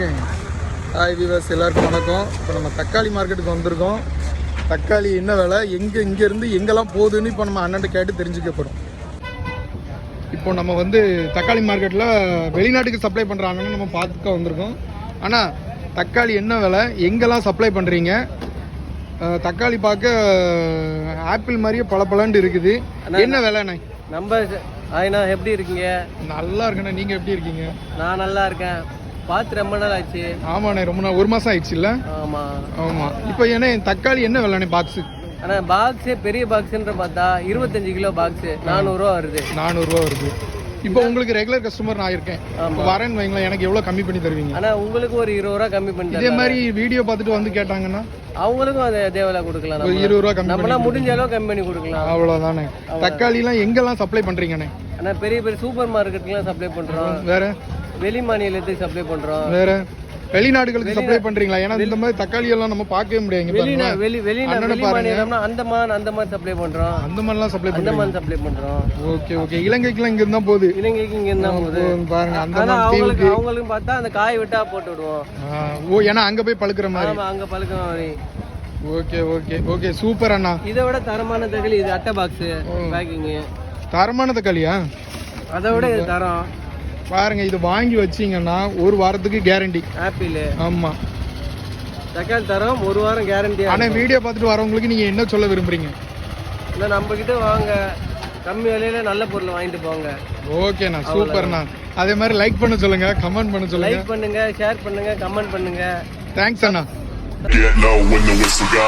Hi viewers, எல்லாருக்கும் வணக்கம். இப்போ நம்ம தக்காளி மார்க்கெட்டுக்கு வந்திருக்கோம். தக்காளி என்ன விலை, இங்கேருந்து எங்கெல்லாம் போகுதுன்னு இப்போ நம்ம அண்ணன்ட்ட கேட்டு தெரிஞ்சுக்க போகிறோம். இப்போ நம்ம தக்காளி மார்க்கெட்டில் வெளிநாட்டுக்கு சப்ளை பண்ணுறாங்கன்னு நம்ம பார்த்துக்க வந்திருக்கோம். ஆனால் தக்காளி என்ன விலை, எங்கெல்லாம் சப்ளை பண்ணுறீங்க, தக்காளி பார்க்க ஆப்பிள் மாதிரியே பளபளன்னு இருக்குது, என்ன விலைண்ணே? நம்ம ஆயினா எப்படி இருக்கீங்க? நல்லா இருக்கண்ணே, நீங்கள் எப்படி இருக்கீங்க? நான் நல்லா இருக்கேன். பார்த்து ரொம்ப நாள் ஆச்சு. ஆமாண்ணே, ரொம்ப நாள், 1 மாதம் ஆயிடுச்சு இல்லை? ஆமாம். இப்போ ஏன்னா தக்காளி என்ன விலைண்ணே பாக்ஸு? ஆனால் பாக்ஸு பெரிய பாக்ஸுன்ற பார்த்தா 25 கிலோ பாக்ஸு 400 ரூபா வருது. 400 ரூபா வருது. இப்போ உங்களுக்கு ரெகுலர் கஸ்டமர் நான் இருக்கேன், வரேன்னு வைங்களேன், எனக்கு எவ்வளோ கம்மி பண்ணி தருவீங்க? ஆனால் உங்களுக்கு ஒரு 20 ரூபா கம்மி பண்ணி. இதே மாதிரி வீடியோ பார்த்துட்டு கேட்டாங்கன்னா அவங்களுக்கும் அதை தேவையில்ல கொடுக்கலாம். 20 ரூபா கம்மி, நம்மளாம் முடிஞ்ச அளவு கம்மி பண்ணி கொடுக்கலாம். அவ்வளோதானே. தக்காளிலாம் எங்கெல்லாம் சப்ளை பண்ணுறீங்கண்ணே? ஆனால் பெரிய பெரிய சூப்பர் மார்க்கெட்டுக்கெலாம் சப்ளை பண்ணுறோம். வேற வெளி மாநிலத்துக்கு சப்ளை பண்ணுறோம். வேற வெளிநாடுகளுக்கு சப்ளை பண்றீங்களா? ஏன்னா இந்த மாதிரி தக்காளி எல்லாம் நம்ம பார்க்கவே முடியாது. அந்த மாதிரி சப்ளை பண்றோம். அந்த மாதிரிலாம் சப்ளை பண்றோம். Okay okay. இலங்கைக்குலாம் இங்க இருந்தா போகுது. இலங்கைக்கு இங்க இருந்தா போகுது பாருங்க. அந்த அவங்களுக்கு பார்த்தா அந்த காய் விட்டா போட்டு விடுவோம். ஓ, ஏன்னா அங்க போய் பழுக்கிற மாதிரி. ஆமா, அங்க பழுக்கிற மாதிரி. ஓகே ஓகே ஓகே, சூப்பர் அண்ணா. இதை விட தரமான தக்காளி இது. அட்டை பாக்ஸ் பேக்கிங். தரமான தக்காளியா? அதை விட இது தரம் பாருங்க. இது வாங்கி வச்சீங்கன்னா 1 வாரத்துக்கு கேரண்டி. ஆப்பிள். ஆமா, தக்காளி தரம் 1 வாரம் கேரண்டி. ஆனா வீடியோ பார்த்துட்டு வரவங்களுக்கு நீங்க என்ன சொல்ல விரும்புறீங்க? இல்லை, நம்ம கிட்ட வாங்க, கம்மி விலையில நல்ல பொருள் வாங்கிட்டு போங்க. ஓகேண்ணா, சூப்பர்ண்ணா. அதே மாதிரி லைக் பண்ண சொல்லுங்க, கமெண்ட் பண்ண சொல்லுங்க. லைக் பண்ணுங்க, ஷேர் பண்ணுங்க, கமெண்ட் பண்ணுங்க. Thanks Anna. Get low when the whistle go.